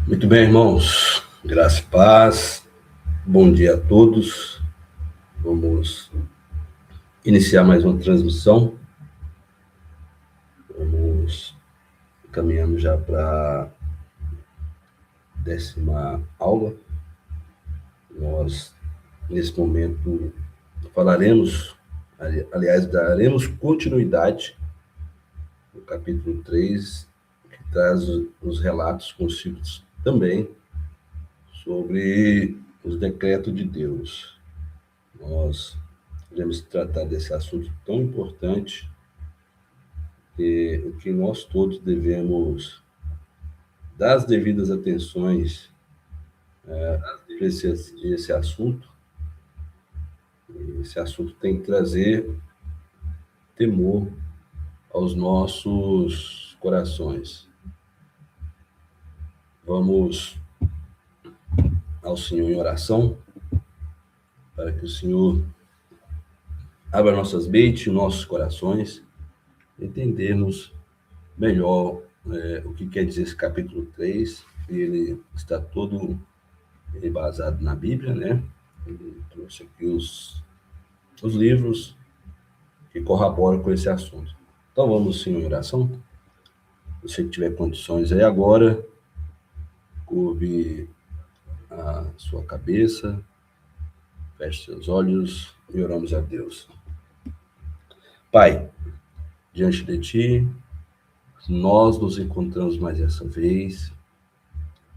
Muito bem, irmãos. Graça e paz. Bom dia a todos. Vamos iniciar mais uma transmissão. Vamos caminhando já para a 10ª aula. Nós, nesse momento, falaremos, aliás, daremos continuidade no capítulo 3, que traz os relatos consigo também sobre os decretos de Deus. Nós iremos tratar desse assunto tão importante que nós todos devemos dar as devidas atenções para esse assunto. Esse assunto tem que trazer temor aos nossos corações. Vamos ao Senhor em oração, para que o Senhor abra nossas mentes, nossos corações, entendermos melhor o que quer dizer esse capítulo 3. Ele está todo embasado na Bíblia, né? Ele trouxe aqui os livros que corroboram com esse assunto. Então vamos, Senhor, em oração. Você que tiver condições aí agora, curve a sua cabeça, feche seus olhos e oramos a Deus. Pai, diante de Ti, nós nos encontramos mais essa vez.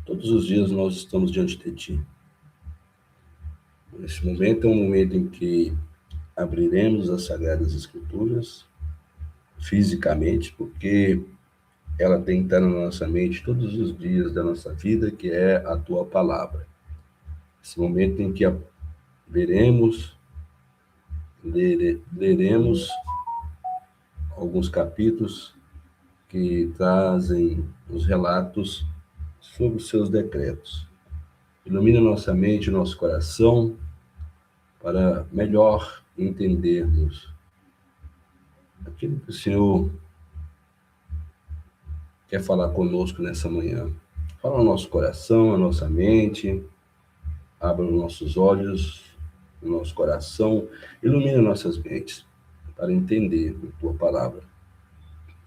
Todos os dias nós estamos diante de Ti. Nesse momento é um momento em que abriremos as Sagradas Escrituras fisicamente, porque ela tem que estar na nossa mente todos os dias da nossa vida, que é a Tua Palavra. Esse momento em que veremos, leremos alguns capítulos que trazem os relatos sobre os Seus decretos. Ilumina nossa mente, nosso coração, para melhor entendermos aquilo que o Senhor quer falar conosco nessa manhã. Fala ao nosso coração, à nossa mente, abra os nossos olhos, o nosso coração, ilumina nossas mentes para entender a Tua Palavra.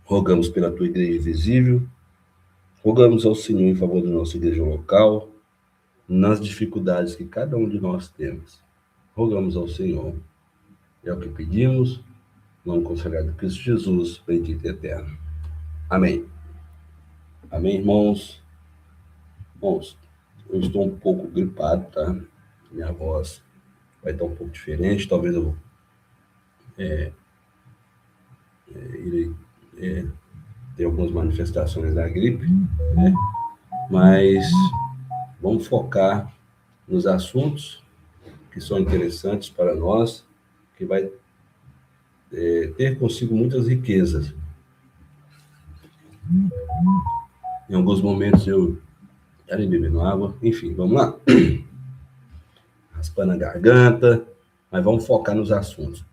Rogamos pela Tua Igreja Visível, rogamos ao Senhor em favor da nossa igreja local, nas dificuldades que cada um de nós temos. Rogamos ao Senhor. É o que pedimos, no nome consagrado de Cristo Jesus, bendito e eterno. Amém. Amém, irmãos? Irmãos, eu estou um pouco gripado, tá? Minha voz vai estar um pouco diferente, talvez eu irei ter algumas manifestações da gripe, né? Mas vamos focar nos assuntos que são interessantes para nós, que vai ter consigo muitas riquezas. Em alguns momentos eu estarei bebendo água, enfim, vamos lá. Raspando a garganta, mas vamos focar nos assuntos.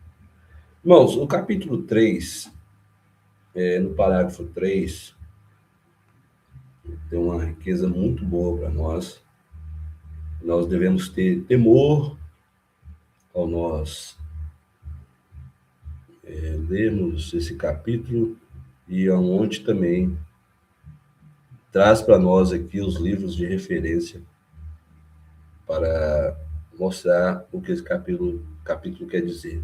Irmãos, no capítulo 3, no parágrafo 3, tem uma riqueza muito boa para nós. Nós devemos ter temor ao nós lermos esse capítulo, e aonde também traz para nós aqui os livros de referência para mostrar o que esse capítulo quer dizer.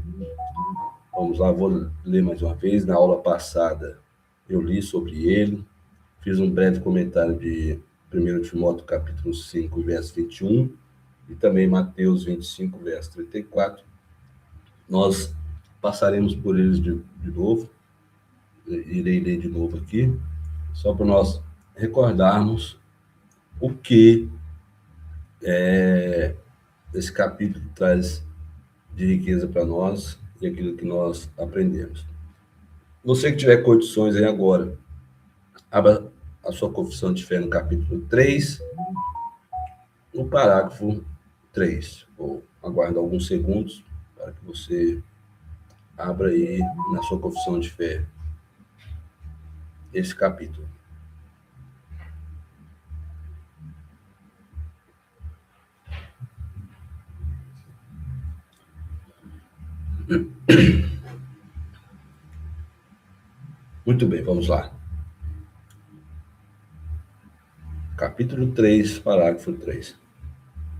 Vamos lá, vou ler mais uma vez. Na aula passada eu li sobre ele, fiz um breve comentário de 1 Timóteo capítulo 5, verso 21, e também Mateus 25, verso 34. Nós passaremos por eles de novo, irei ler de novo aqui, só para nós recordarmos o que esse capítulo traz de riqueza para nós e aquilo que nós aprendemos. Você que tiver condições aí agora, abra a sua confissão de fé no capítulo 3, no parágrafo 3. Vou aguardar alguns segundos para que você abra aí na sua confissão de fé esse capítulo. Muito bem, vamos lá. Capítulo 3, parágrafo 3.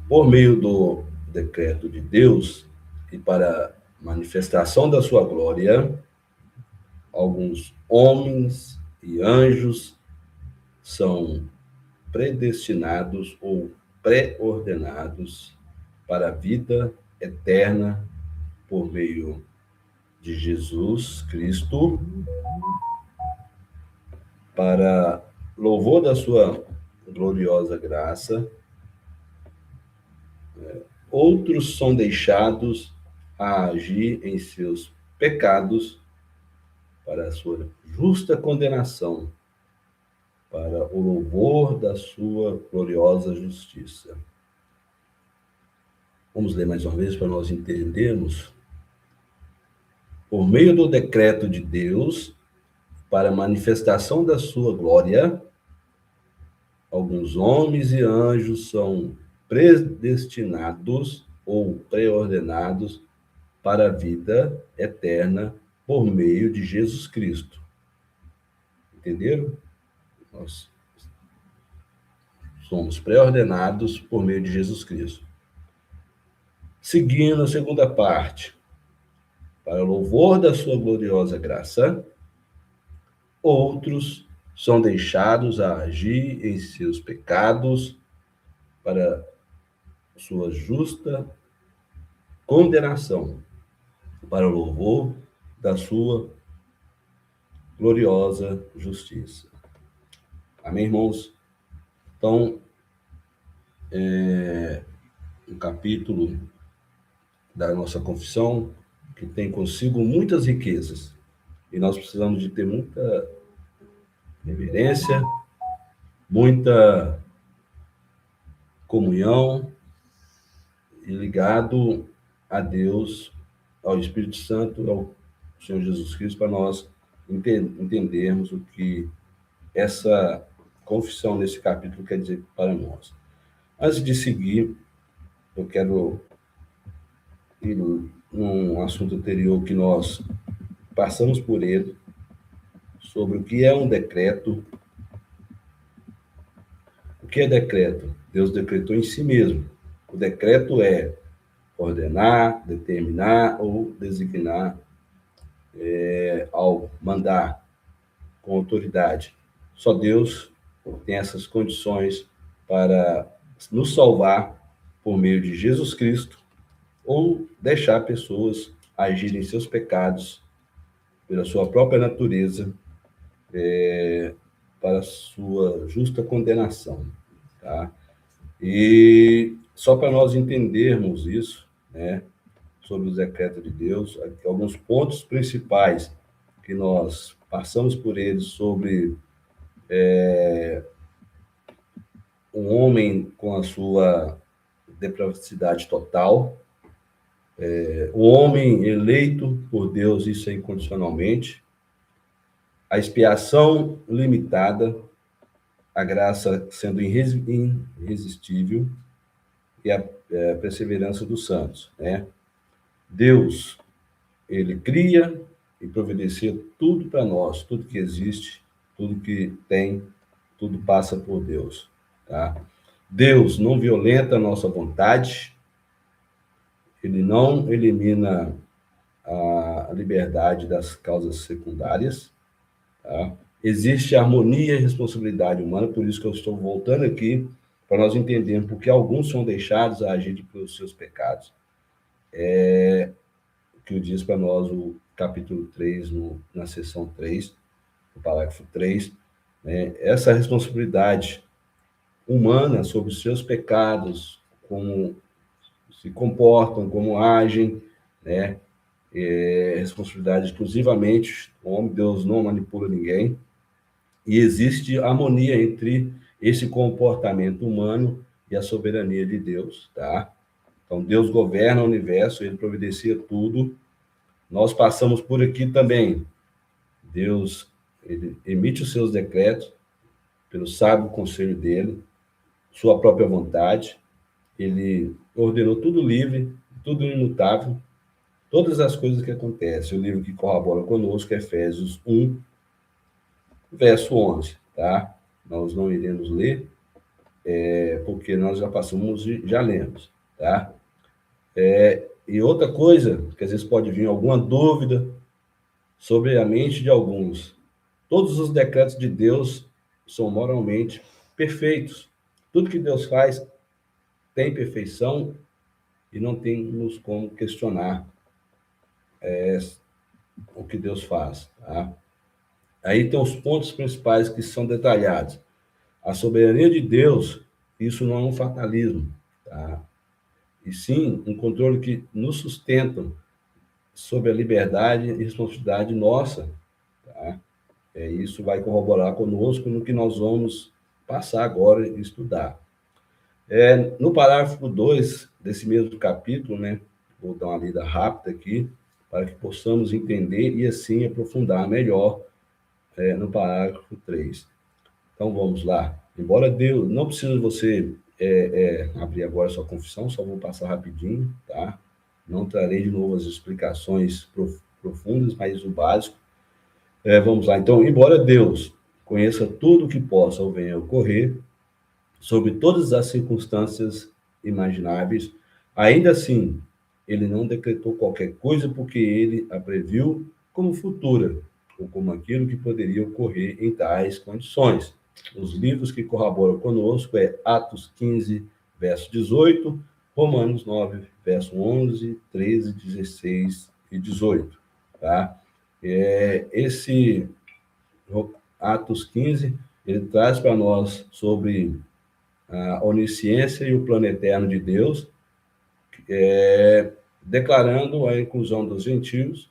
Por meio do decreto de Deus e para manifestação da sua glória, alguns homens e anjos são predestinados ou pré-ordenados para a vida eterna por meio de Jesus Cristo, para louvor da sua gloriosa graça. Outros são deixados a agir em seus pecados para a sua justa condenação, para o louvor da sua gloriosa justiça. Vamos ler mais uma vez para nós entendermos. Por meio do decreto de Deus, para a manifestação da sua glória, alguns homens e anjos são predestinados ou pré-ordenados para a vida eterna por meio de Jesus Cristo. Entenderam? Nós somos pré-ordenados por meio de Jesus Cristo. Seguindo a segunda parte, para louvor da sua gloriosa graça, outros são deixados a agir em seus pecados para sua justa condenação, para o louvor da sua gloriosa justiça. Amém, irmãos? Então, um capítulo da nossa confissão que tem consigo muitas riquezas. E nós precisamos de ter muita reverência, muita comunhão e ligado a Deus, ao Espírito Santo, ao Senhor Jesus Cristo, para nós entendermos o que essa confissão nesse capítulo quer dizer para nós. Antes de seguir, eu quero ir num assunto anterior que nós passamos por ele, sobre o que é um decreto. O que é decreto? Deus decretou em si mesmo. O decreto é ordenar, determinar ou designar ao mandar com autoridade. Só Deus tem essas condições para nos salvar por meio de Jesus Cristo ou deixar pessoas agirem seus pecados pela sua própria natureza para a sua justa condenação, tá? E só para nós entendermos isso, né, sobre o decreto de Deus, aqui, alguns pontos principais que nós passamos por eles sobre um homem com a sua depravacidade total, o homem eleito por Deus, isso é incondicionalmente, a expiação limitada, a graça sendo irresistível e a perseverança dos santos, né? Deus, ele cria e providencia tudo para nós, tudo que existe, tudo que tem, tudo passa por Deus, tá? Deus não violenta a nossa vontade, ele não elimina a liberdade das causas secundárias, tá? Existe harmonia e responsabilidade humana, por isso que eu estou voltando aqui, para nós entendermos porque alguns são deixados a agir pelos seus pecados. Que diz para nós o capítulo 3, na seção 3, no parágrafo 3, né? Essa responsabilidade humana sobre os seus pecados, como se comportam, como agem, né? Responsabilidade exclusivamente do homem, Deus não manipula ninguém, e existe harmonia entre esse comportamento humano e a soberania de Deus, tá? Então, Deus governa o universo, ele providencia tudo. Nós passamos por aqui também. Deus, ele emite os seus decretos pelo sábio conselho dele, sua própria vontade. Ele ordenou tudo livre, tudo imutável. todas as coisas que acontecem. O livro que corrobora conosco é Efésios 1, verso 11, tá? Nós não iremos ler, porque nós já passamos e já lemos, tá? E outra coisa, que às vezes pode vir alguma dúvida sobre a mente de alguns. Todos os decretos de Deus são moralmente perfeitos. Tudo que Deus faz tem perfeição e não temos como questionar o que Deus faz, tá? Aí tem os pontos principais que são detalhados. A soberania de Deus, isso não é um fatalismo, tá? E sim um controle que nos sustenta sobre a liberdade e responsabilidade nossa, tá? Isso vai corroborar conosco no que nós vamos passar agora e estudar. No parágrafo 2 desse mesmo capítulo, né, vou dar uma lida rápida aqui, para que possamos entender e assim aprofundar melhor no parágrafo 3. Então vamos lá. Embora Deus, não precisa você abrir agora a sua confissão, só vou passar rapidinho, tá? Não trarei de novo as explicações profundas, mas o básico. Vamos lá. Então, embora Deus conheça tudo o que possa ou venha a ocorrer, sobre todas as circunstâncias imagináveis, ainda assim, ele não decretou qualquer coisa porque ele a previu como futura, ou como aquilo que poderia ocorrer em tais condições. Os livros que corroboram conosco Atos 15, verso 18, Romanos 9, verso 11, 13, 16 e 18. Tá? Esse Atos 15, ele traz para nós sobre a onisciência e o plano eterno de Deus, declarando a inclusão dos gentios,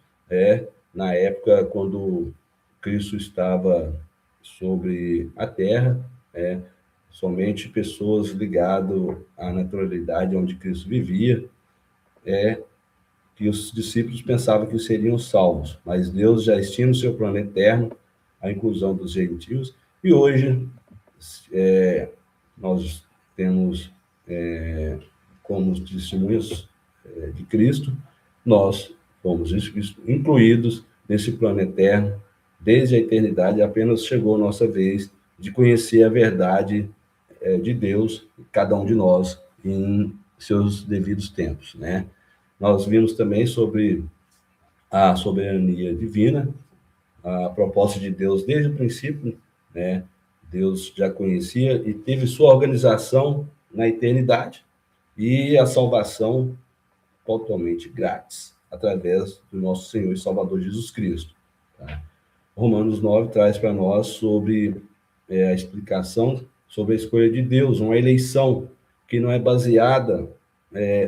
na época quando Cristo estava sobre a terra, somente pessoas ligadas à naturalidade onde Cristo vivia, que os discípulos pensavam que seriam salvos, mas Deus já estima no seu plano eterno a inclusão dos gentios, e hoje nós temos como testemunhas de Cristo, nós fomos incluídos nesse plano eterno desde a eternidade, apenas chegou a nossa vez de conhecer a verdade de Deus, cada um de nós, em seus devidos tempos, né? Nós vimos também sobre a soberania divina, a proposta de Deus desde o princípio, né? Deus já conhecia e teve sua organização na eternidade e a salvação totalmente grátis, através do nosso Senhor e Salvador Jesus Cristo. Tá? Romanos 9 traz para nós sobre a explicação sobre a escolha de Deus, uma eleição que não é baseada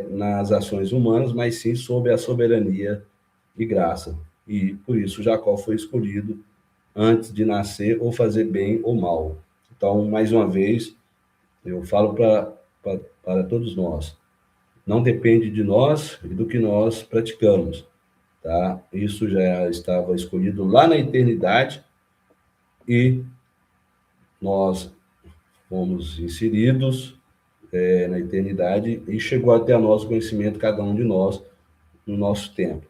nas ações humanas, mas sim sobre a soberania e graça. E por isso Jacó foi escolhido antes de nascer ou fazer bem ou mal. Então, mais uma vez, eu falo para todos nós, não depende de nós e do que nós praticamos, tá? Isso já estava escolhido lá na eternidade e nós fomos inseridos na eternidade e chegou até a nosso conhecimento, cada um de nós, no nosso tempo.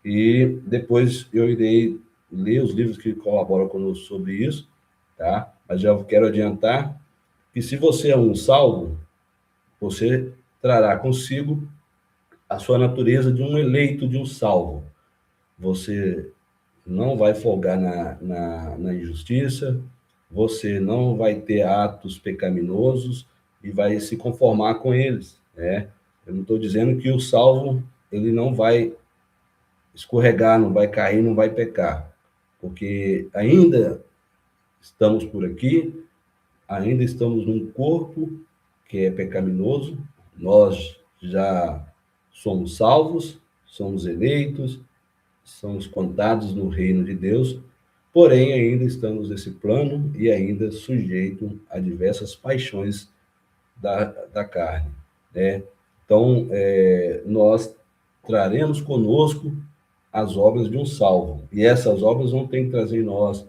E depois eu irei ler os livros que colaboram conosco sobre isso, tá? Mas já quero adiantar que se você é um salvo, você trará consigo a sua natureza de um eleito, de um salvo. Você não vai folgar na injustiça, você não vai ter atos pecaminosos e vai se conformar com eles, né? Eu não estou dizendo que o salvo ele não vai escorregar, não vai cair, não vai pecar, porque ainda estamos por aqui, ainda estamos num corpo que é pecaminoso, nós já somos salvos, somos eleitos, somos contados no reino de Deus, porém ainda estamos nesse plano e ainda sujeitos a diversas paixões da carne, né? Então, nós traremos conosco as obras de um salvo, e essas obras não tem que trazer em nós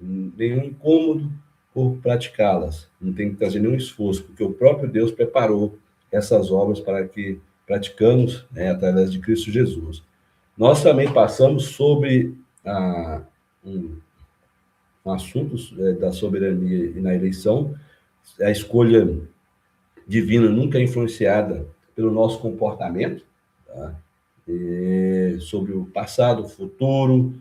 nenhum incômodo por praticá-las, não tem que trazer nenhum esforço, porque o próprio Deus preparou essas obras para praticamos, né, através de Cristo Jesus. Nós também passamos sobre assuntos da soberania e na eleição. A escolha divina nunca é influenciada pelo nosso comportamento, tá? Sobre o passado, o futuro,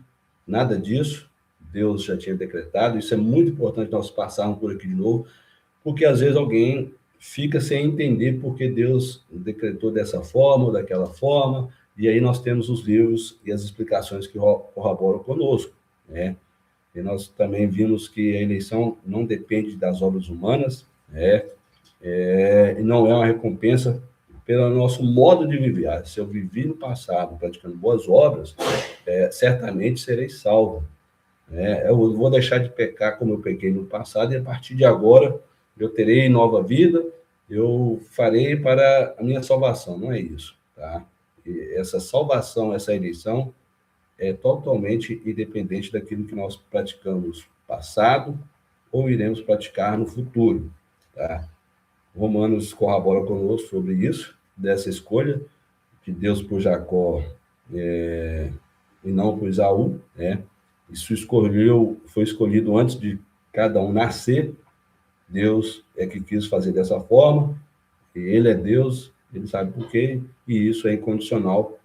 nada disso. Deus já tinha decretado. Isso é muito importante nós passarmos por aqui de novo, porque às vezes alguém fica sem entender porque Deus decretou dessa forma ou daquela forma, e aí nós temos os livros e as explicações que corroboram conosco, né? E nós também vimos que a eleição não depende das obras humanas, né? E não é uma recompensa pelo nosso modo de viver. Se eu vivi no passado praticando boas obras, certamente serei salvo. Eu vou deixar de pecar como eu pequei no passado, e a partir de agora eu terei nova vida, eu farei para a minha salvação. Não é isso, tá? E essa salvação, essa eleição, é totalmente independente daquilo que nós praticamos no passado ou iremos praticar no futuro, tá? Romanos corrobora conosco sobre isso, dessa escolha de Deus por Jacó e não por Esaú, né? Isso foi escolhido antes de cada um nascer. Deus é que quis fazer dessa forma, e ele é Deus, ele sabe por quê, e isso é incondicional,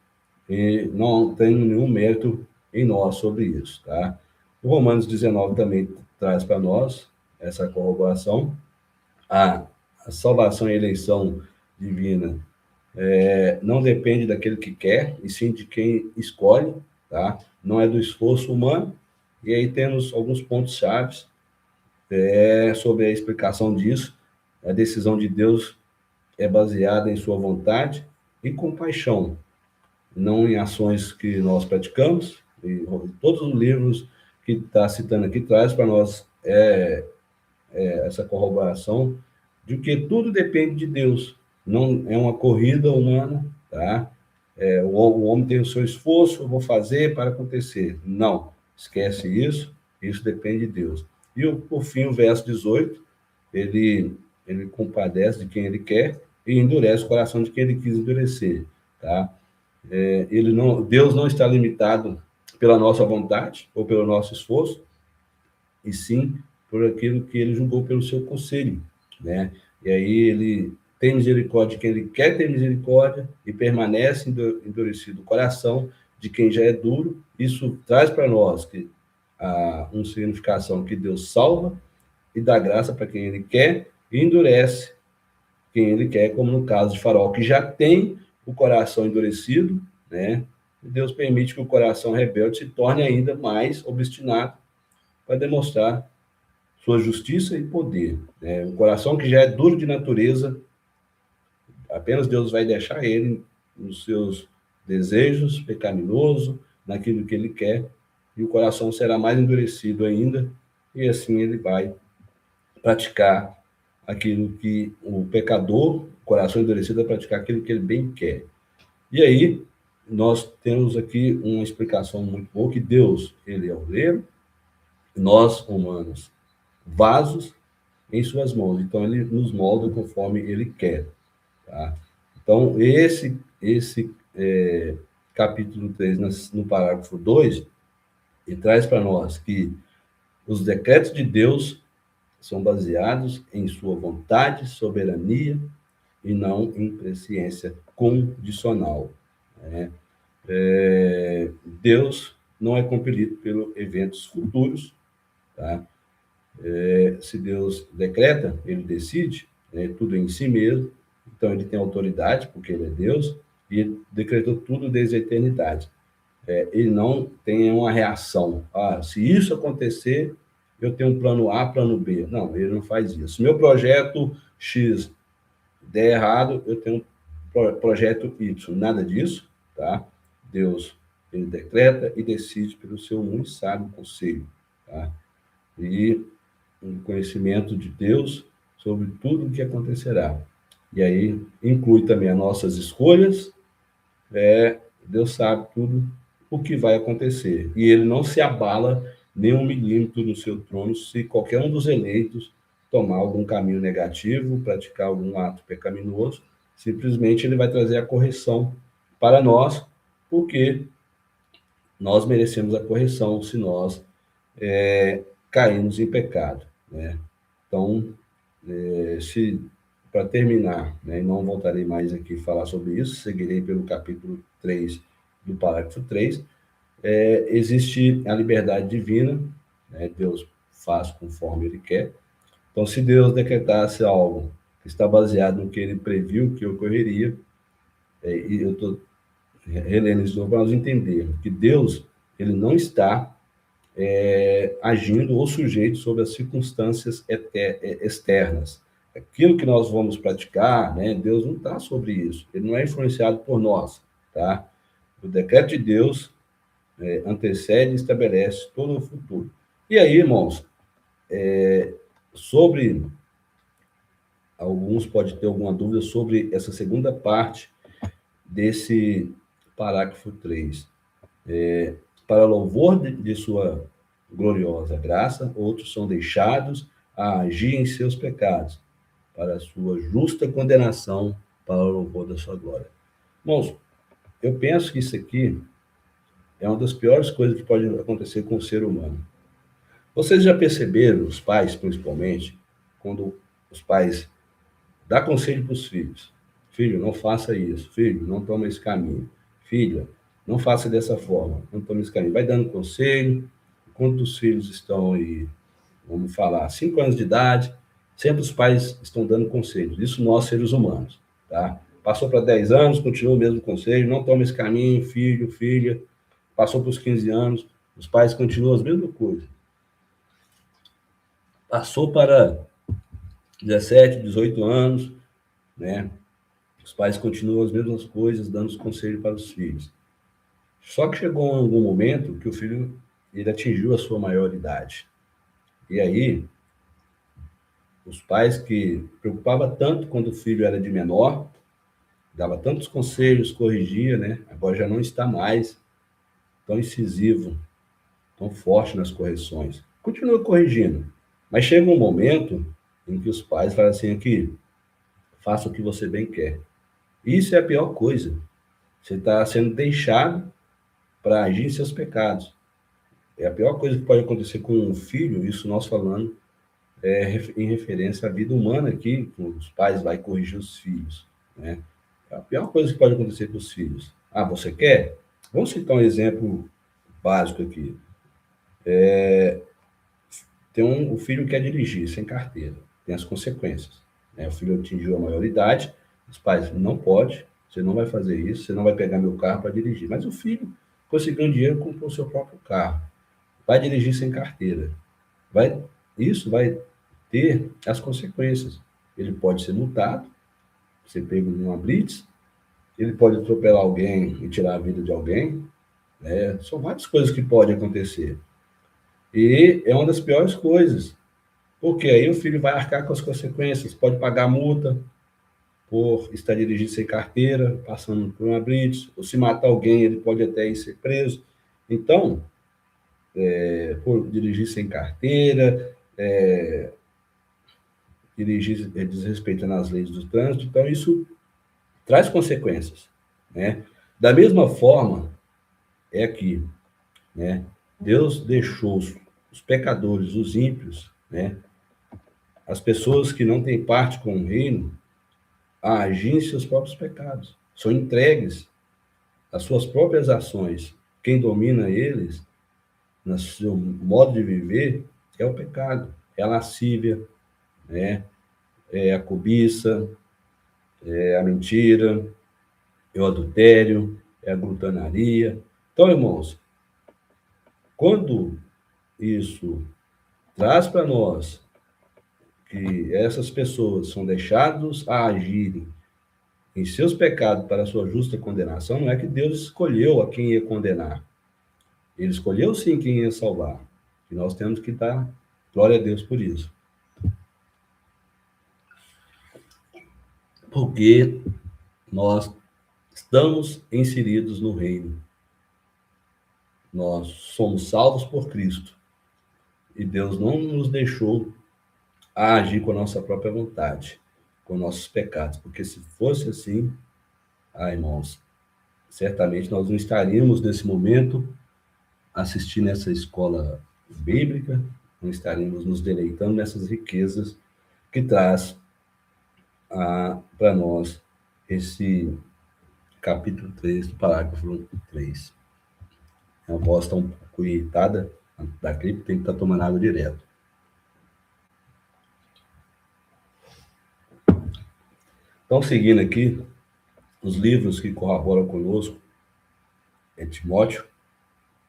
e não tem nenhum mérito em nós sobre isso, tá? O Romanos 19 também traz para nós essa corroboração. A salvação e eleição divina não depende daquele que quer, e sim de quem escolhe, tá? Não é do esforço humano. E aí temos alguns pontos chaves sobre a explicação disso. A decisão de Deus é baseada em sua vontade e compaixão, não em ações que nós praticamos. E todos os livros que está citando aqui traz para nós essa corroboração de que tudo depende de Deus. Não é uma corrida humana, tá? O homem tem o seu esforço, eu vou fazer para acontecer. Não, esquece isso, isso depende de Deus. E, por fim, o verso 18, ele compadece de quem ele quer e endurece o coração de quem ele quis endurecer, tá? Deus não está limitado pela nossa vontade ou pelo nosso esforço, e sim por aquilo que ele julgou pelo seu conselho, né? E aí ele tem misericórdia de quem ele quer ter misericórdia e permanece endurecido o coração de quem já é duro. Isso traz para nós uma significação que Deus salva e dá graça para quem ele quer e endurece quem ele quer, como no caso de Faraó, que já tem o coração endurecido, né? E Deus permite que o coração rebelde se torne ainda mais obstinado para demonstrar sua justiça e poder. Um coração que já é duro de natureza, apenas Deus vai deixar ele nos seus desejos pecaminoso, naquilo que ele quer, e o coração será mais endurecido ainda, e assim ele vai praticar aquilo que o pecador, o coração endurecido, vai praticar aquilo que ele bem quer. E aí, nós temos aqui uma explicação muito boa, que Deus, ele é o oleiro, nós, humanos, vasos em suas mãos. Então, ele nos molda conforme ele quer, tá? Então, esse capítulo 3, no parágrafo 2, ele traz para nós que os decretos de Deus são baseados em sua vontade, soberania, e não em presciência condicional, né? Deus não é compelido pelos eventos futuros, tá? Se Deus decreta, ele decide, tudo em si mesmo, então ele tem autoridade, porque ele é Deus, e ele decretou tudo desde a eternidade. Ele não tem uma reação. Se isso acontecer, eu tenho um plano A, plano B. Não, ele não faz isso. Se meu projeto X der errado, eu tenho um projeto Y. Nada disso, tá? Deus, ele decreta e decide pelo seu muito sábio conselho, tá? E um conhecimento de Deus sobre tudo o que acontecerá. E aí inclui também as nossas escolhas. Deus sabe tudo o que vai acontecer. E ele não se abala nem um milímetro no seu trono se qualquer um dos eleitos tomar algum caminho negativo, praticar algum ato pecaminoso, Simplesmente ele vai trazer a correção para nós, porque nós merecemos a correção se nós caímos em pecado, né? Então, se para terminar, né, e não voltarei mais aqui a falar sobre isso, seguirei pelo capítulo 3 do parágrafo 3, existe a liberdade divina, né? Deus faz conforme ele quer. Então, se Deus decretasse algo que está baseado no que ele previu que ocorreria, e eu estou relendo isso para nós entendermos que Deus ele não está agindo ou sujeito sobre as circunstâncias externas. Aquilo que nós vamos praticar, né, Deus não está sobre isso. Ele não é influenciado por nós, tá? O decreto de Deus antecede e estabelece todo o futuro. E aí, irmãos, sobre alguns podem ter alguma dúvida sobre essa segunda parte desse parágrafo 3. Para louvor de sua gloriosa graça, outros são deixados a agir em seus pecados, para a sua justa condenação, para o louvor da sua glória. Irmãos, eu penso que isso aqui é uma das piores coisas que pode acontecer com o ser humano. Vocês já perceberam, os pais principalmente, quando os pais dão conselho para os filhos? Filho, não faça isso. Filho, não toma esse caminho. Filha, não faça dessa forma. Não tome esse caminho. Vai dando conselho. Quando os filhos estão aí, vamos falar, 5 anos de idade, sempre os pais estão dando conselhos. Isso nós, seres humanos, tá? Passou para 10 anos, continua o mesmo conselho. Não tome esse caminho, filho, filha. Passou para os 15 anos, os pais continuam as mesmas coisas. Passou para 17, 18 anos, né? Os pais continuam as mesmas coisas, dando os conselhos para os filhos. Só que chegou algum momento que o filho ele atingiu a sua maioridade. E aí, os pais que preocupavam tanto quando o filho era de menor, dava tantos conselhos, corrigia, né? Agora já não está mais tão incisivo, tão forte nas correções. Continua corrigindo, mas chega um momento em que os pais falam assim aqui, faça o que você bem quer. Isso é a pior coisa. Você está sendo deixado para agir em seus pecados. É a pior coisa que pode acontecer com um filho, isso nós falando em referência à vida humana aqui, que os pais vão corrigir os filhos, né? É a pior coisa que pode acontecer com os filhos. Ah, você quer? Vamos citar um exemplo básico aqui. O filho quer dirigir sem carteira, tem as consequências, né? O filho atingiu a maioridade, os pais, não pode, você não vai fazer isso, você não vai pegar meu carro para dirigir. Mas o filho conseguiu um dinheiro, comprou o seu próprio carro, vai dirigir sem carteira. Isso vai ter as consequências. Ele pode ser multado, ser pego numa blitz, ele pode atropelar alguém e tirar a vida de alguém, né? São várias coisas que podem acontecer. E é uma das piores coisas, porque aí o filho vai arcar com as consequências, pode pagar multa por estar dirigindo sem carteira, passando por uma blitz, ou se matar alguém, ele pode até ir ser preso. Então, por dirigir sem carteira, dirigir desrespeitando as leis do trânsito, então isso traz consequências, né? Da mesma forma, é aqui, né? Deus deixou os pecadores, os ímpios, né? As pessoas que não têm parte com o reino, a agir em seus próprios pecados. São entregues às suas próprias ações. Quem domina eles, no seu modo de viver, é o pecado, é a lascívia, né? É a cobiça, é a mentira, é o adultério, é a glutanaria. Então, irmãos, quando isso traz para nós que essas pessoas são deixadas a agirem em seus pecados para a sua justa condenação, não é que Deus escolheu a quem ia condenar. Ele escolheu sim quem ia salvar. E nós temos que dar glória a Deus por isso. Porque nós estamos inseridos no reino. Nós somos salvos por Cristo. E Deus não nos deixou a agir com a nossa própria vontade. com nossos pecados, porque se fosse assim, irmãos, certamente nós não estaríamos nesse momento assistindo essa escola bíblica, não estaríamos nos deleitando nessas riquezas que traz para nós esse capítulo 3 do parágrafo 3. A voz está um pouco irritada daqui, porque tem que estar tomando água direto. Então, seguindo aqui, os livros que corroboram conosco é Timóteo,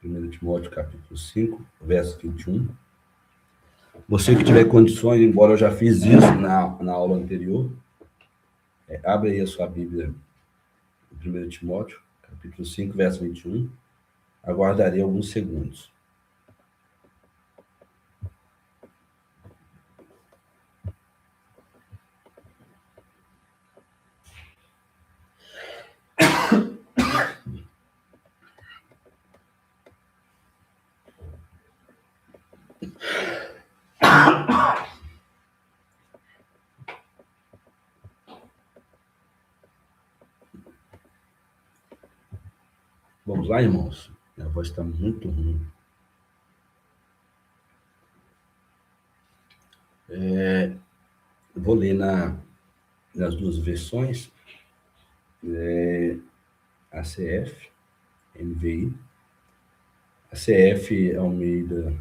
1 Timóteo capítulo 5, verso 21. Você que tiver condições, embora eu já fiz isso na aula anterior, abre aí a sua Bíblia, 1 Timóteo, capítulo 5, verso 21. Aguardarei alguns segundos. Vamos lá, irmãos? Minha voz está muito ruim. Eu vou ler nas duas versões, ACF, NVI. ACF Almeida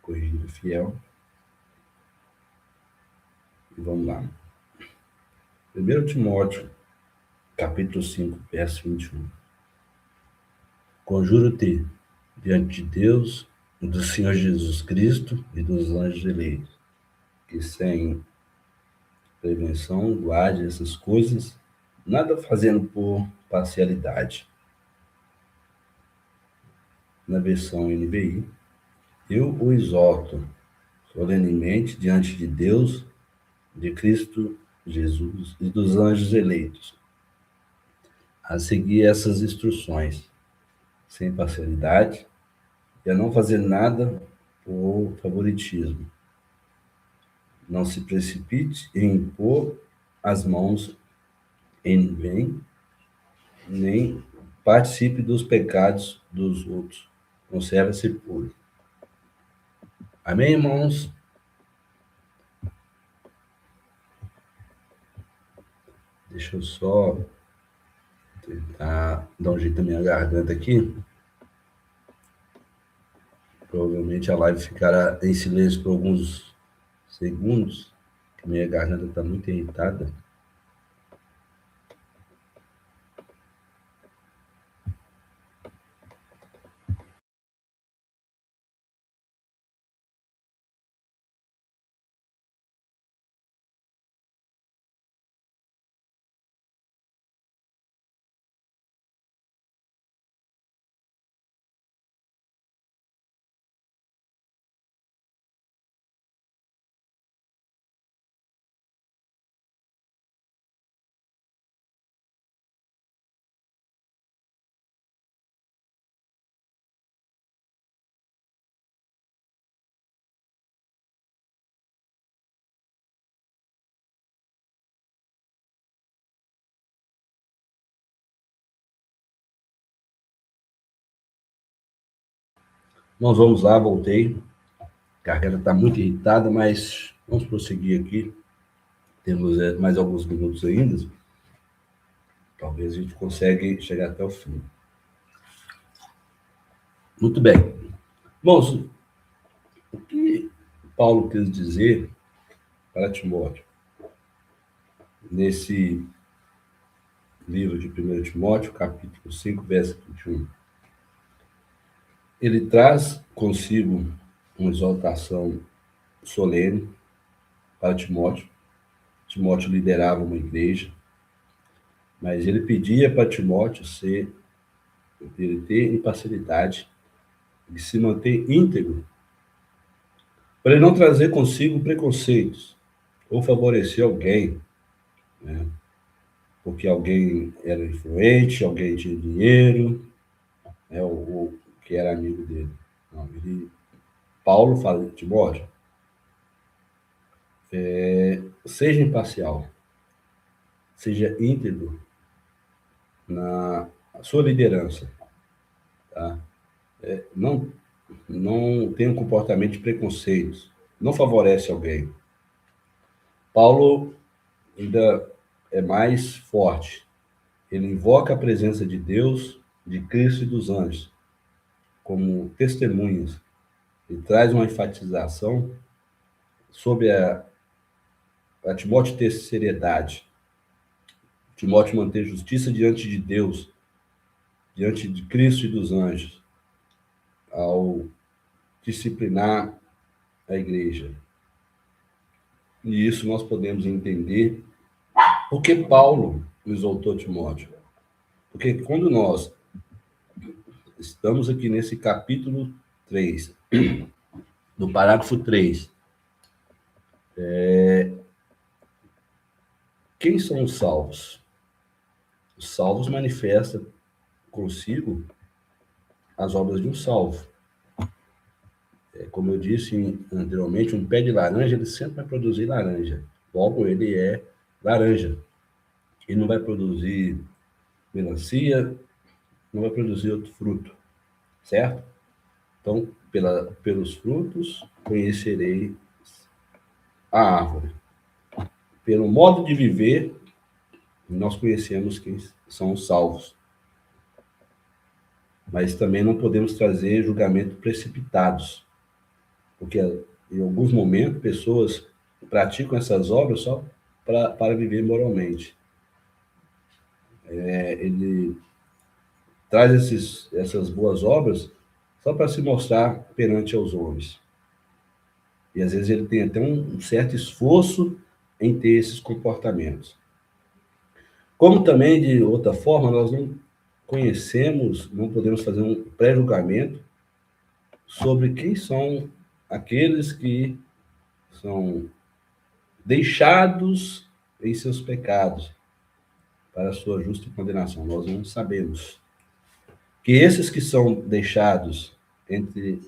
Corrigida Fiel. E vamos lá. 1 Timóteo, capítulo 5, verso 21. Conjuro-te diante de Deus, do Senhor Jesus Cristo e dos anjos eleitos, que sem prevenção guarde essas coisas, nada fazendo por parcialidade. Na versão NVI, eu o exorto solenemente diante de Deus, de Cristo Jesus e dos anjos eleitos, a seguir essas instruções, sem parcialidade, e a não fazer nada por favoritismo. Não se precipite em impor as mãos em ninguém, nem participe dos pecados dos outros. Conserve-se puro. Amém, irmãos? Deixa eu só tentar dar um jeito na minha garganta aqui. Provavelmente a live ficará em silêncio por alguns segundos, que minha garganta está muito irritada. Nós vamos lá, voltei. A garganta está muito irritada, mas vamos prosseguir aqui. Temos mais alguns minutos ainda. Talvez a gente consiga chegar até o fim. Muito bem. Irmãos, o que Paulo quis dizer para Timóteo nesse livro de 1 Timóteo, capítulo 5, verso 21? Ele traz consigo uma exortação solene para Timóteo. Timóteo liderava uma igreja, mas ele pedia para Timóteo ele ter imparcialidade e se manter íntegro, para ele não trazer consigo preconceitos ou favorecer alguém, né? Porque alguém era influente, alguém tinha dinheiro, né? Ou que era amigo dele. Não, Paulo fala de Timóteo, seja imparcial, seja íntegro na sua liderança, tá? Não, não tenha um comportamento de preconceito, não favorece alguém. Paulo ainda é mais forte. Ele invoca a presença de Deus, de Cristo e dos anjos como testemunhas e traz uma enfatização sobre a Timóteo ter seriedade, Timóteo manter justiça diante de Deus, diante de Cristo e dos anjos, ao disciplinar a igreja. E isso nós podemos entender porque Paulo exaltou Timóteo. Porque quando nós estamos aqui nesse capítulo 3, no parágrafo 3, quem são os salvos? Os salvos manifestam consigo as obras de um salvo. Como eu disse anteriormente, um pé de laranja, ele sempre vai produzir laranja. Logo, ele é laranja. Ele não vai produzir melancia, não vai produzir outro fruto, certo? Então, pelos frutos, conhecerei a árvore. Pelo modo de viver, nós conhecemos quem são os salvos. Mas também não podemos trazer julgamento precipitados, porque em alguns momentos pessoas praticam essas obras só para viver moralmente. Ele traz essas boas obras só para se mostrar perante aos homens. E às vezes ele tem até um certo esforço em ter esses comportamentos. Como também, de outra forma, nós não conhecemos, não podemos fazer um pré-julgamento sobre quem são aqueles que são deixados em seus pecados para a sua justa condenação. Nós não sabemos. Que esses que são deixados, entre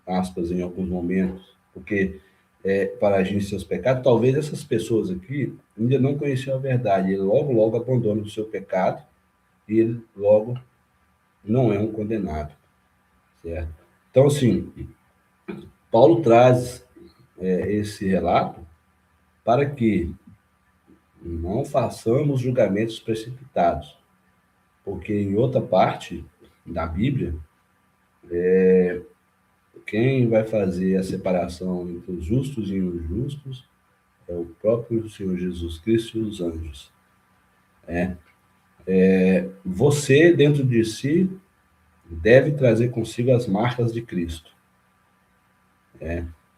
aspas, em alguns momentos, porque para agir em seus pecados, talvez essas pessoas aqui ainda não conheciam a verdade. Ele logo, logo abandona o seu pecado e ele logo não é um condenado, certo? Então, assim, Paulo traz esse relato para que não façamos julgamentos precipitados, porque em outra parte da Bíblia, quem vai fazer a separação entre os justos e os injustos é o próprio Senhor Jesus Cristo e os anjos. Você, dentro de si, deve trazer consigo as marcas de Cristo.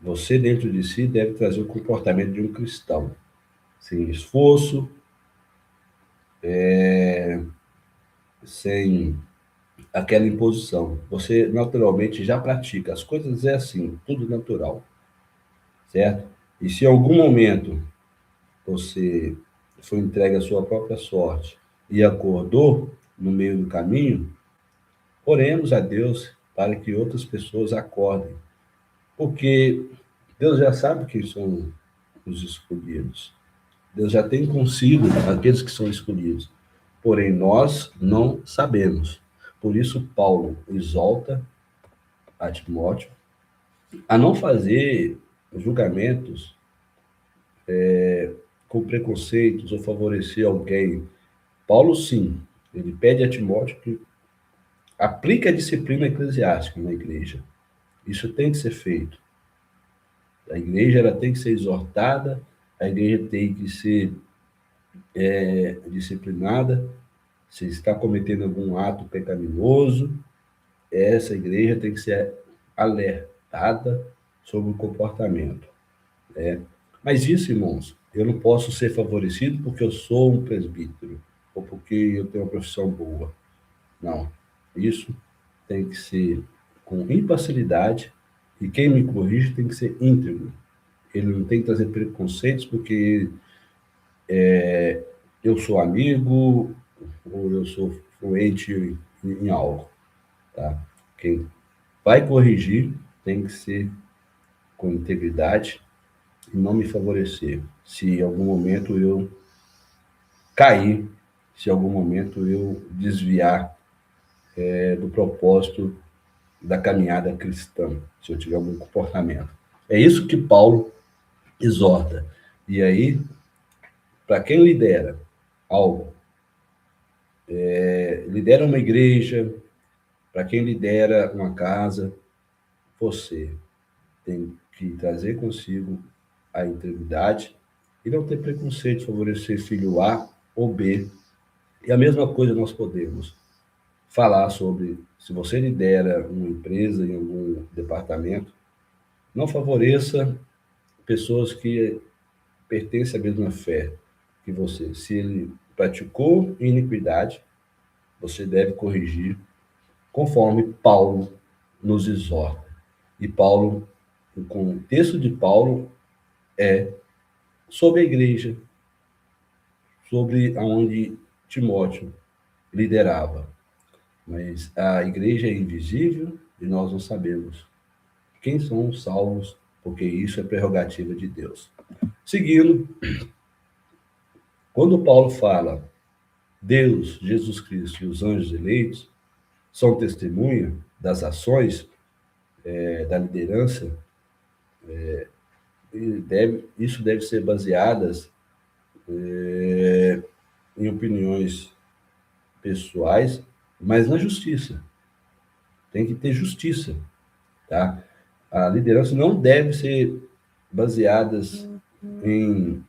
Você, dentro de si, deve trazer o comportamento de um cristão, sem esforço, sem aquela imposição. Você, naturalmente, já pratica. As coisas é assim, tudo natural, certo? E se em algum momento você foi entregue à sua própria sorte e acordou no meio do caminho, oremos a Deus para que outras pessoas acordem, porque Deus já sabe quem são os escolhidos. Deus já tem consigo aqueles que são escolhidos. Porém, nós não sabemos. Por isso, Paulo exalta a Timóteo a não fazer julgamentos com preconceitos ou favorecer alguém. Paulo, sim, ele pede a Timóteo que aplique a disciplina eclesiástica na igreja. Isso tem que ser feito. A igreja ela tem que ser exortada, a igreja tem que ser disciplinada. Se está cometendo algum ato pecaminoso, essa igreja tem que ser alertada sobre o comportamento. Mas isso, irmãos, eu não posso ser favorecido porque eu sou um presbítero ou porque eu tenho uma profissão boa. Não. Isso tem que ser com imparcialidade e quem me corrige tem que ser íntegro. Ele não tem que trazer preconceitos porque eu sou amigo ou eu sou fluente em algo. Tá? Quem vai corrigir tem que ser com integridade e não me favorecer. Se em algum momento eu cair, se em algum momento eu desviar do propósito da caminhada cristã, se eu tiver algum comportamento. É isso que Paulo exorta. E aí, para quem lidera algo, lidera uma igreja, para quem lidera uma casa, você tem que trazer consigo a integridade e não ter preconceito de favorecer filho A ou B. E a mesma coisa nós podemos falar sobre, se você lidera uma empresa em algum departamento, não favoreça pessoas que pertencem à mesma fé que você. Se ele praticou iniquidade, você deve corrigir conforme Paulo nos exorta. E Paulo, o contexto de Paulo é sobre a igreja, sobre aonde Timóteo liderava. Mas a igreja é invisível e nós não sabemos quem são os salvos, porque isso é prerrogativa de Deus. Seguindo, quando Paulo fala Deus, Jesus Cristo e os anjos eleitos são testemunha das ações da liderança, isso deve ser baseadas em opiniões pessoais, mas na justiça. Tem que ter justiça, tá? A liderança não deve ser baseadas em...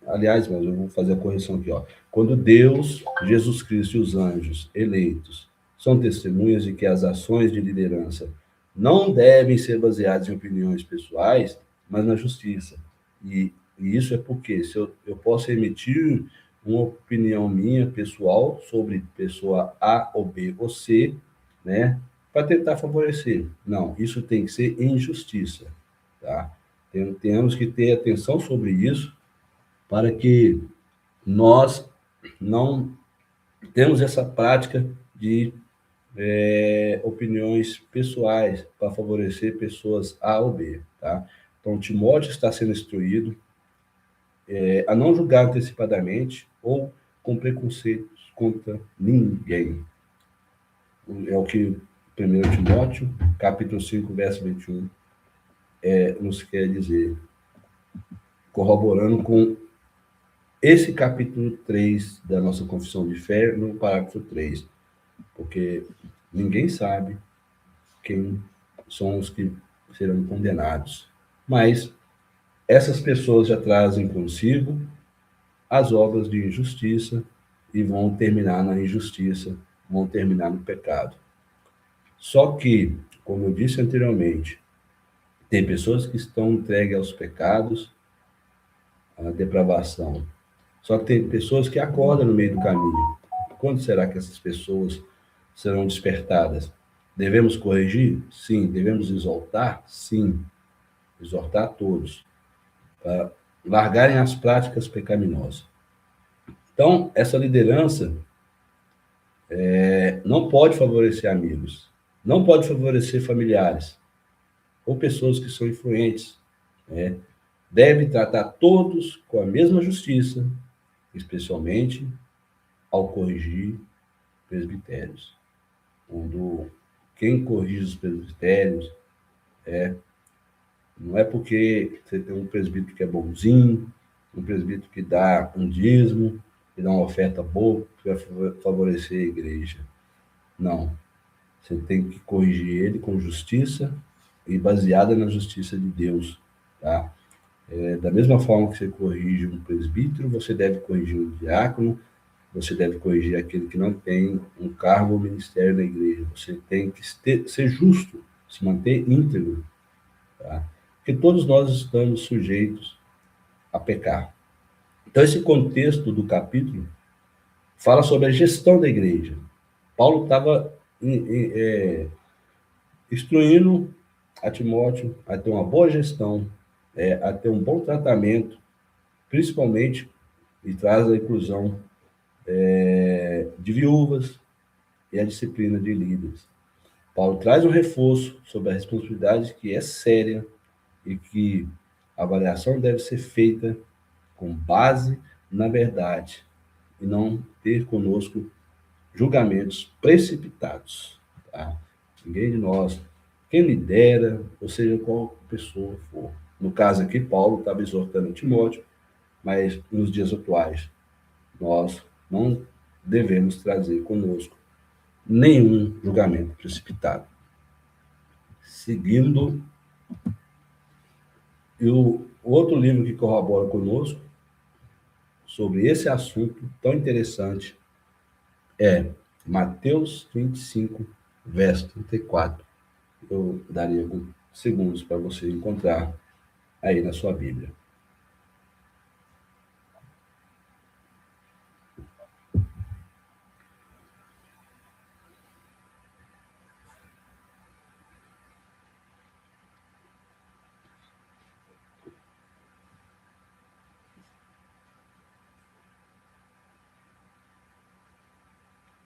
Aliás, mas eu vou fazer a correção aqui, ó. Quando Deus, Jesus Cristo e os anjos eleitos são testemunhas de que as ações de liderança não devem ser baseadas em opiniões pessoais, mas na justiça. E isso é porque se eu posso emitir uma opinião minha pessoal sobre pessoa A ou B ou C, né, para tentar favorecer. Não, isso tem que ser em justiça, tá? Temos que ter atenção sobre isso para que nós não temos essa prática de opiniões pessoais para favorecer pessoas A ou B, tá? Então, Timóteo está sendo instruído a não julgar antecipadamente ou com preconceitos contra ninguém. É o que 1 Timóteo, capítulo 5, verso 21, nos quer dizer, corroborando com esse capítulo 3 da nossa confissão de fé, no parágrafo 3, porque ninguém sabe quem são os que serão condenados. Mas essas pessoas já trazem consigo as obras de injustiça e vão terminar na injustiça, vão terminar no pecado. Só que, como eu disse anteriormente, tem pessoas que estão entregues aos pecados, à depravação. Só que tem pessoas que acordam no meio do caminho. Quando será que essas pessoas serão despertadas? Devemos corrigir? Sim. Devemos exortar? Sim. Exortar a todos para largarem as práticas pecaminosas. Então, essa liderança não pode favorecer amigos, não pode favorecer familiares ou pessoas que são influentes. Deve tratar todos com a mesma justiça, especialmente ao corrigir presbitérios. Quando quem corrige os presbitérios não é porque você tem um presbítero que é bonzinho, um presbítero que dá um dízimo, que dá uma oferta boa, que vai favorecer a igreja. Não. Você tem que corrigir ele com justiça e baseada na justiça de Deus, tá? Da mesma forma que você corrige um presbítero, você deve corrigir um diácono, você deve corrigir aquele que não tem um cargo ou ministério na igreja. Você tem que ser justo, se manter íntegro, tá? Porque todos nós estamos sujeitos a pecar. Então, esse contexto do capítulo fala sobre a gestão da igreja. Paulo estava instruindo a Timóteo a ter uma boa gestão, a ter um bom tratamento, principalmente, e traz a inclusão de viúvas e a disciplina de líderes. Paulo traz um reforço sobre a responsabilidade que é séria e que A avaliação deve ser feita com base na verdade e não ter conosco julgamentos precipitados. Tá? Ninguém de nós, quem lidera, ou seja, qual pessoa for. No caso aqui, Paulo estava exortando Timóteo, mas nos dias atuais, nós não devemos trazer conosco nenhum julgamento precipitado. Seguindo, e o outro livro que corrobora conosco sobre esse assunto tão interessante é Mateus 25, verso 34. Eu daria alguns segundos para você encontrar aí na sua Bíblia.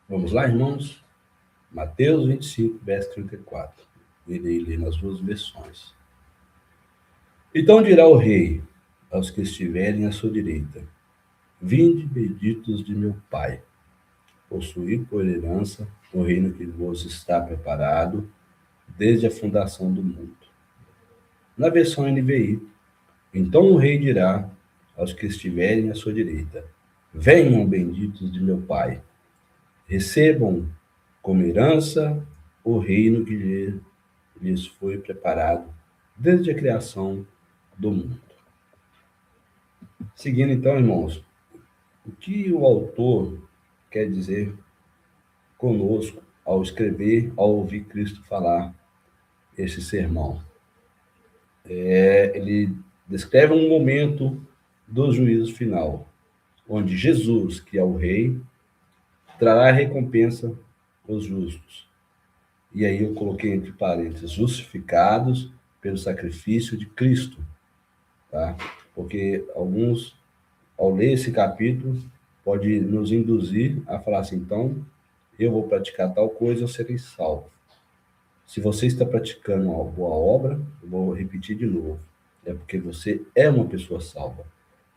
Vamos lá, irmãos? Mateus 25, verso 34. Irei ler nas duas versões. Então dirá o rei aos que estiverem à sua direita: Vinde, benditos de meu Pai, possuí por herança o reino que vos está preparado desde a fundação do mundo. Na versão NVI, então o rei dirá aos que estiverem à sua direita: Venham, benditos de meu Pai, recebam como herança o reino que lhes foi preparado desde a criação do mundo. Seguindo então, irmãos, o que o autor quer dizer conosco ao escrever, ao ouvir Cristo falar esse sermão? Ele descreve um momento do juízo final, onde Jesus, que é o rei, trará recompensa aos justos. E aí eu coloquei entre parênteses, justificados pelo sacrifício de Cristo, tá? Porque alguns, ao ler esse capítulo, pode nos induzir a falar assim, então, eu vou praticar tal coisa, eu serei salvo. Se você está praticando uma boa obra, eu vou repetir de novo, é porque você é uma pessoa salva.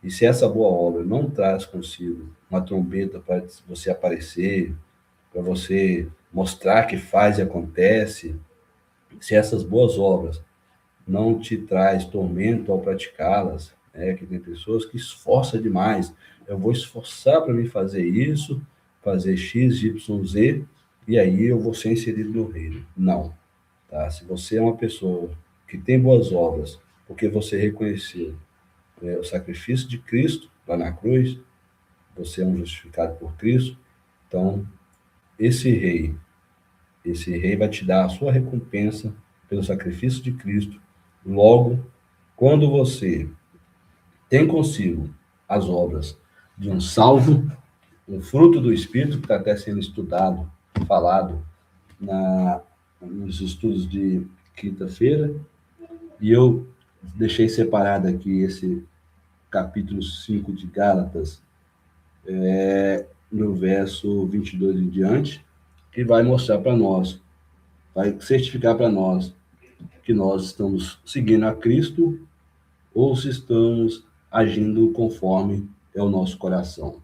E se essa boa obra não traz consigo uma trombeta para você aparecer, para você mostrar que faz e acontece, se essas boas obras não te traz tormento ao praticá-las, que tem pessoas que esforçam demais, eu vou esforçar para me fazer isso, fazer X, Y, Z, e aí eu vou ser inserido no reino. Não. Tá? Se você é uma pessoa que tem boas obras, porque você reconheceu o sacrifício de Cristo lá na cruz, você é um justificado por Cristo, então esse rei vai te dar a sua recompensa pelo sacrifício de Cristo. Logo, quando você tem consigo as obras de um salvo, um fruto do Espírito, que está até sendo estudado, falado nos estudos de quinta-feira, e eu deixei separado aqui esse capítulo 5 de Gálatas, no verso 22 em diante, que vai mostrar para nós, vai certificar para nós que nós estamos seguindo a Cristo ou se estamos agindo conforme é o nosso coração.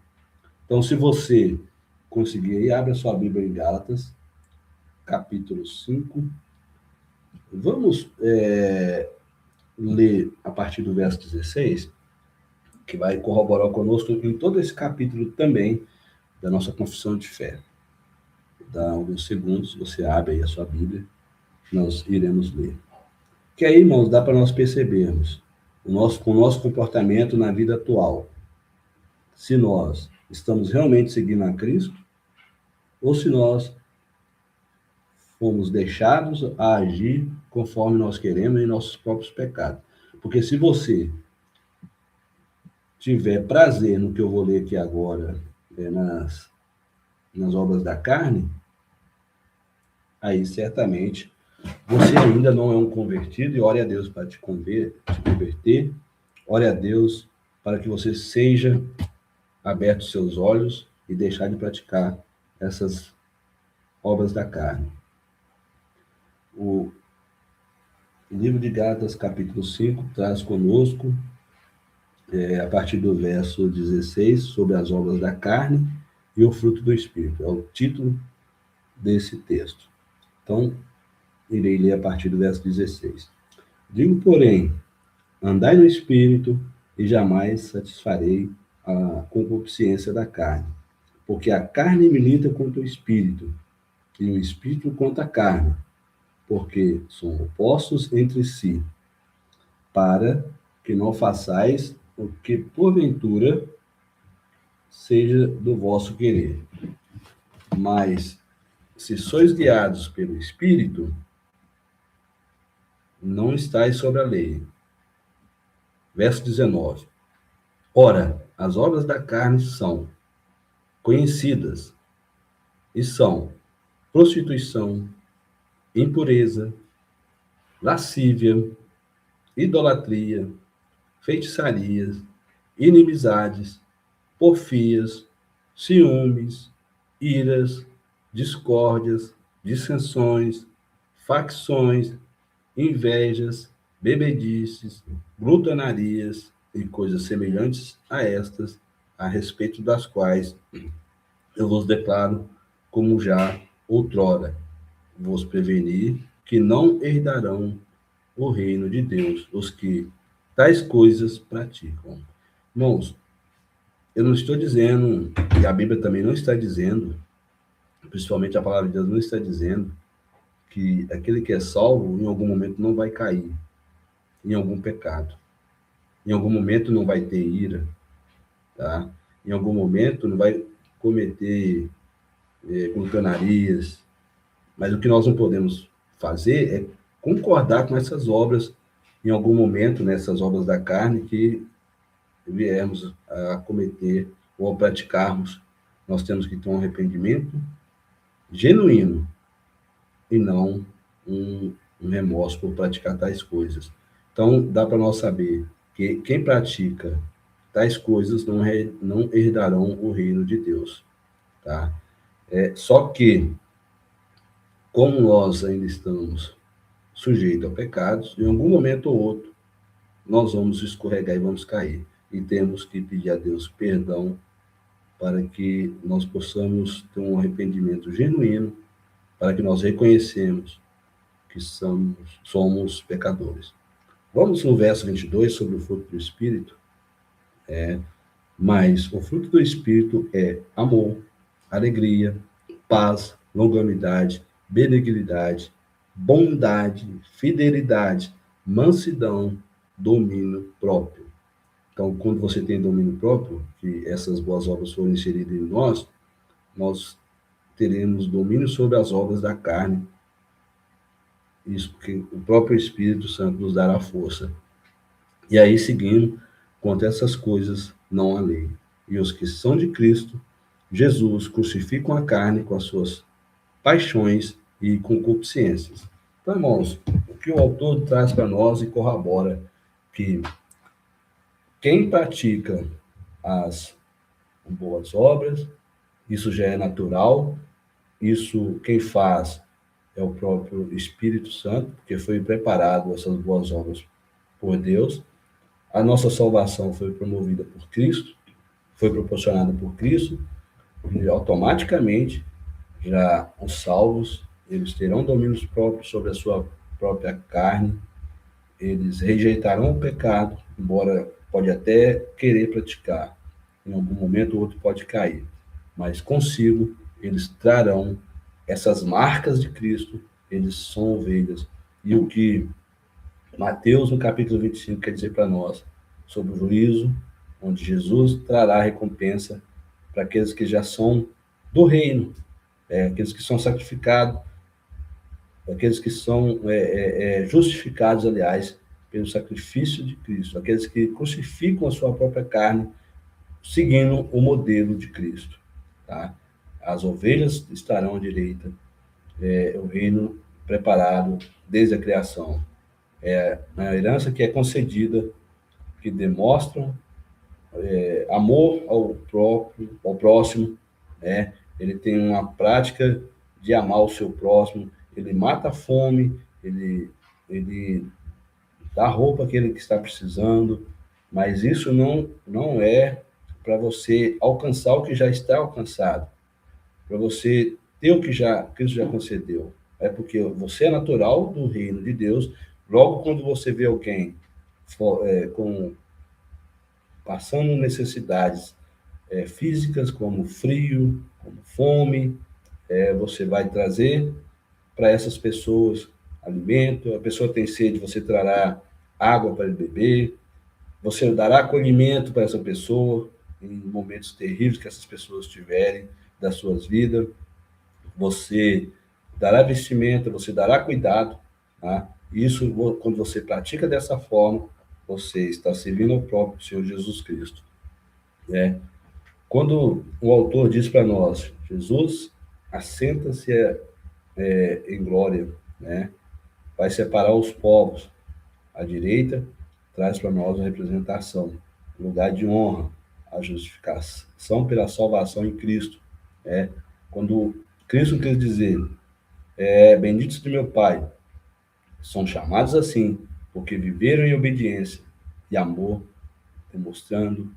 Então, se você conseguir aí, abre a sua Bíblia em Gálatas, capítulo 5. Vamos ler a partir do verso 16, que vai corroborar conosco em todo esse capítulo também da nossa confissão de fé. Dá alguns segundos, você abre aí a sua Bíblia, nós iremos ler. Que aí, irmãos, dá para nós percebermos com o nosso comportamento na vida atual, se nós estamos realmente seguindo a Cristo ou se nós fomos deixados a agir conforme nós queremos em nossos próprios pecados. Porque se você tiver prazer no que eu vou ler aqui agora, nas obras da carne, aí certamente você ainda não é um convertido e ore a Deus para te converter, ore a Deus para que você seja aberto os seus olhos e deixar de praticar essas obras da carne. O livro de Gálatas, capítulo 5, traz conosco, a partir do verso 16, sobre as obras da carne e o fruto do Espírito. É o título desse texto. Então, irei ler a partir do verso 16. Digo, porém, andai no Espírito e jamais satisfarei a concupiscência da carne. Porque a carne milita contra o Espírito, e o Espírito contra a carne, porque são opostos entre si, para que não façais o que porventura seja do vosso querer. Mas, se sois guiados pelo Espírito, não estáis sobre a lei. Verso 19. Ora, as obras da carne são conhecidas, e são prostituição, impureza, lascívia, idolatria, feitiçarias, inimizades, porfias, ciúmes, iras, discórdias, dissensões, facções, invejas, bebedices, glutonarias e coisas semelhantes a estas, a respeito das quais eu vos declaro, como já outrora vos preveni, que não herdarão o reino de Deus os que tais coisas praticam. Irmãos, eu não estou dizendo, e a Bíblia também não está dizendo, principalmente a palavra de Deus não está dizendo, que aquele que é salvo, em algum momento, não vai cair em algum pecado. Em algum momento não vai ter ira, tá? Em algum momento não vai cometer glutonarias. Mas o que nós não podemos fazer é concordar com essas obras, em algum momento, nessas obras da carne, que viermos a cometer ou a praticarmos. Nós temos que ter um arrependimento genuíno e não um remorso por praticar tais coisas. Então, dá para nós saber que quem pratica tais coisas não herdarão o reino de Deus, tá? Só que, como nós ainda estamos sujeitos a pecados, em algum momento ou outro, nós vamos escorregar e vamos cair. E temos que pedir a Deus perdão para que nós possamos ter um arrependimento genuíno, para que nós reconhecemos que somos pecadores. Vamos no verso 22 sobre o fruto do Espírito. Mas o fruto do Espírito é amor, alegria, paz, longanimidade, benignidade, bondade, fidelidade, mansidão, domínio próprio. Então, quando você tem domínio próprio, que essas boas obras forem inseridas em nós teremos domínio sobre as obras da carne. Isso porque o próprio Espírito Santo nos dará força. E aí, seguindo, contra essas coisas não há lei. E os que são de Cristo, Jesus, crucificam a carne com as suas paixões e concupiscências. Então, irmãos, o que o autor traz para nós e corrobora que quem pratica as boas obras, isso já é natural, isso quem faz é o próprio Espírito Santo, porque foi preparado essas boas obras por Deus. A nossa salvação foi promovida por Cristo, foi proporcionada por Cristo, e automaticamente já os salvos, eles terão domínios próprios sobre a sua própria carne, eles rejeitarão o pecado, embora pode até querer praticar, em algum momento ou outro pode cair, mas consigo eles trarão essas marcas de Cristo, eles são ovelhas. E o que Mateus, no capítulo 25, quer dizer para nós sobre o juízo, onde Jesus trará recompensa para aqueles que já são do reino, aqueles que são sacrificados, aqueles que são justificados, aliás, pelo sacrifício de Cristo, aqueles que crucificam a sua própria carne, seguindo o modelo de Cristo. Tá? As ovelhas estarão à direita, o reino preparado desde a criação. A herança que é concedida, que demonstram amor ao próximo, né? Ele tem uma prática de amar o seu próximo, ele mata a fome, ele dar roupa àquele que está precisando, mas isso não é para você alcançar o que já está alcançado, para você ter o que Cristo já concedeu. É porque você é natural do reino de Deus. Logo, quando você vê alguém passando necessidades físicas, como frio, como fome, você vai trazer para essas pessoas alimento. A pessoa tem sede, você trará água para ele beber. Você dará acolhimento para essa pessoa em momentos terríveis que essas pessoas tiverem das suas vidas. Você dará vestimenta, você dará cuidado. Tá? Isso, quando você pratica dessa forma, você está servindo ao próprio Senhor Jesus Cristo. Né? Quando o autor diz para nós, Jesus assenta-se em glória, né? Vai separar os povos. À direita, traz para nós a representação, lugar de honra, a justificação pela salvação em Cristo. Né? Quando Cristo quer dizer, benditos de meu Pai, são chamados assim, porque viveram em obediência e amor, demonstrando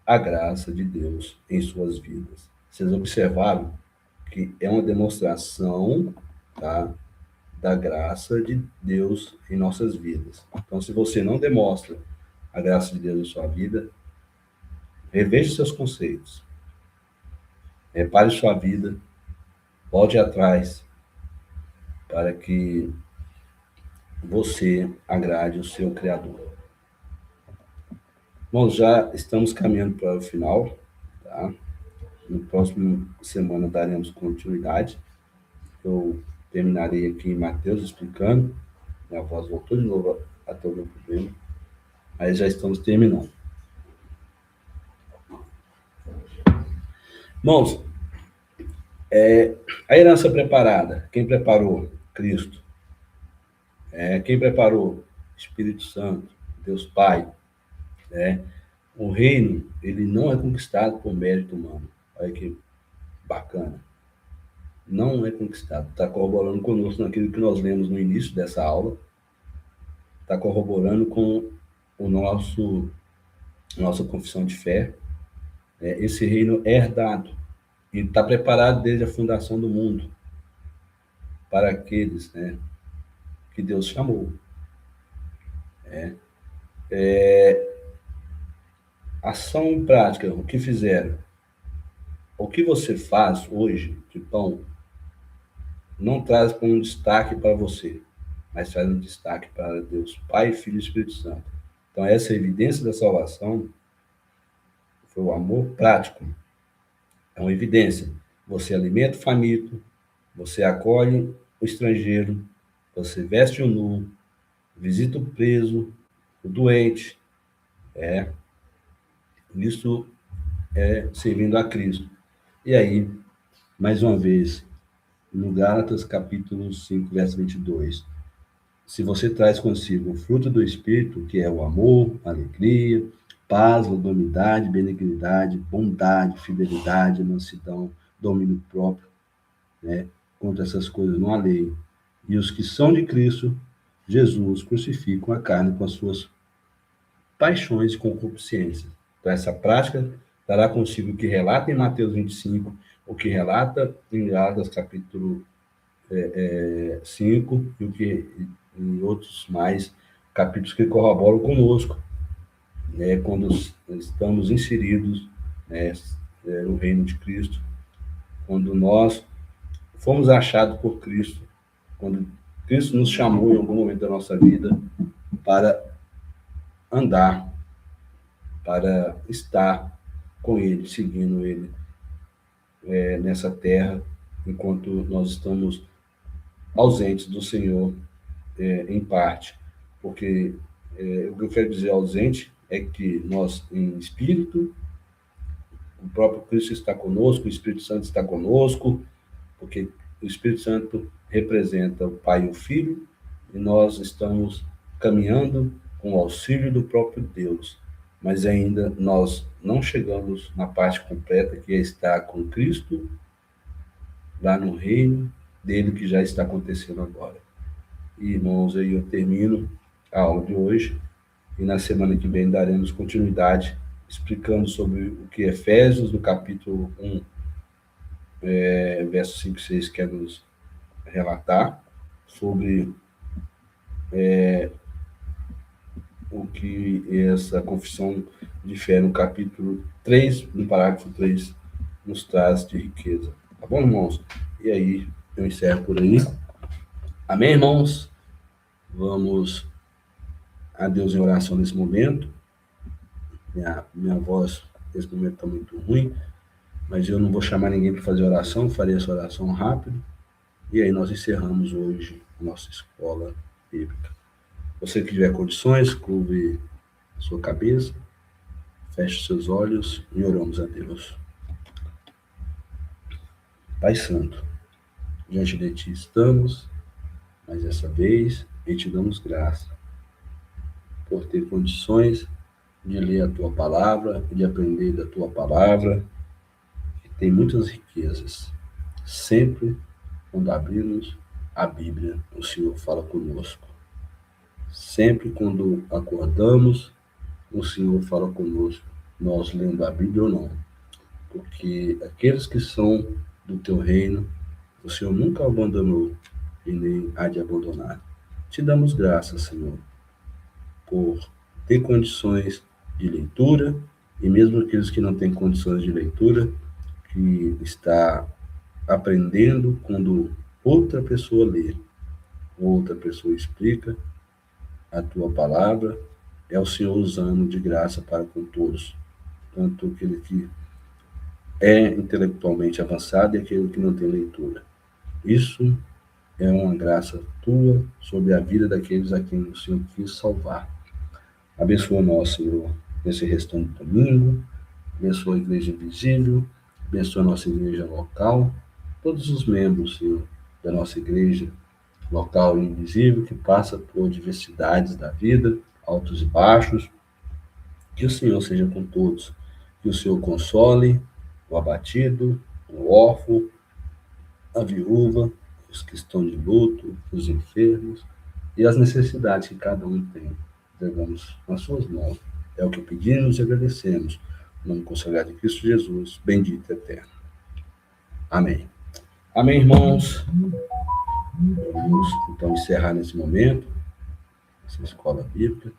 a graça de Deus em suas vidas. Vocês observaram que é uma demonstração, tá, da graça de Deus em nossas vidas. Então, se você não demonstra a graça de Deus em sua vida, reveja seus conceitos, repare sua vida, volte atrás, para que você agrade o seu Criador. Bom, já estamos caminhando para o final, tá? No próximo semana daremos continuidade. Eu terminarei aqui em Mateus explicando. Minha voz voltou de novo a ter algum problema, mas já estamos terminando. Irmãos, a herança preparada, quem preparou? Cristo. Quem preparou? Espírito Santo, Deus Pai. O reino, ele não é conquistado por mérito humano. Olha que bacana. Não é conquistado. Está corroborando conosco naquilo que nós lemos no início dessa aula. Está corroborando com o nossa confissão de fé. Esse reino é herdado e está preparado desde a fundação do mundo para aqueles, né, que Deus chamou. Ação em prática, o que fizeram? O que você faz hoje de pão não traz um destaque para você, mas traz um destaque para Deus, Pai, Filho e Espírito Santo. Então, essa evidência da salvação foi o amor prático. É uma evidência. Você alimenta o faminto, você acolhe o estrangeiro, você veste o nu, visita o preso, o doente. Isso é servindo a Cristo. E aí, mais uma vez, no Gálatas capítulo 5, verso 22, se você traz consigo o fruto do Espírito, que é o amor, a alegria, paz, longanimidade, benignidade, bondade, fidelidade, mansidão, domínio próprio, né? Contra essas coisas não há lei. E os que são de Cristo, Jesus, crucificam a carne com as suas paixões e concupiscências. Então, essa prática dará consigo o que relata em Mateus 25, o que relata em Gálatas capítulo 5, e o que em outros mais capítulos que corroboram conosco, né, quando estamos inseridos, né, no reino de Cristo, quando nós fomos achados por Cristo, quando Cristo nos chamou em algum momento da nossa vida para andar, para estar com Ele, seguindo Ele nessa terra, enquanto nós estamos ausentes do Senhor, em parte, porque o que eu quero dizer ausente é que nós, em espírito, o próprio Cristo está conosco, o Espírito Santo está conosco, porque o Espírito Santo representa o Pai e o Filho, e nós estamos caminhando com o auxílio do próprio Deus, mas ainda nós não chegamos na parte completa, que é estar com Cristo, lá no reino dele, que já está acontecendo agora. E, irmãos, aí eu termino a aula de hoje. E na semana que vem daremos continuidade explicando sobre o que Efésios, no capítulo 1, verso 5 e 6, quer nos relatar, sobre o que essa confissão de fé no capítulo 3, no parágrafo 3, nos traz de riqueza. Tá bom, irmãos? E aí, eu encerro por aí. Amém, irmãos? Vamos a Deus em oração nesse momento. Minha voz nesse momento está muito ruim, mas eu não vou chamar ninguém para fazer oração, farei essa oração rápido. E aí nós encerramos hoje a nossa escola bíblica. Você que tiver condições, curve a sua cabeça, feche seus olhos e oramos a Deus. Pai Santo, diante de Ti estamos, mas dessa vez e te damos graça por ter condições de ler a Tua Palavra e de aprender da Tua Palavra, que tem muitas riquezas. Sempre quando abrimos a Bíblia, o Senhor fala conosco. Sempre quando acordamos, o Senhor fala conosco, nós lendo a Bíblia ou não. Porque aqueles que são do teu reino, o Senhor nunca abandonou e nem há de abandonar. Te damos graças, Senhor, por ter condições de leitura, e mesmo aqueles que não têm condições de leitura, que está aprendendo quando outra pessoa lê, outra pessoa explica a tua palavra, é o Senhor usando de graça para com todos, tanto aquele que é intelectualmente avançado e aquele que não tem leitura. Isso é uma graça tua sobre a vida daqueles a quem o Senhor quis salvar. Abençoa nós, Senhor, nesse restante de domingo, abençoa a igreja invisível, abençoa a nossa igreja local, todos os membros, Senhor, da nossa igreja local e invisível, que passa por diversidades da vida, altos e baixos. Que o Senhor seja com todos, que o Senhor console o abatido, o órfão, a viúva, os que estão de luto, os enfermos e as necessidades que cada um tem. Entregamos nas suas mãos. É o que pedimos e agradecemos. No nome consagrado de Cristo Jesus, bendito e eterno. Amém. Amém, irmãos. Vamos então encerrar nesse momento essa escola bíblica.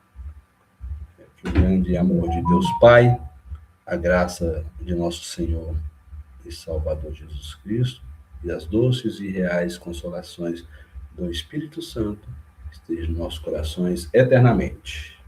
Que o grande amor de Deus Pai, a graça de nosso Senhor e Salvador Jesus Cristo e as doces e reais consolações do Espírito Santo estejam em nossos corações eternamente.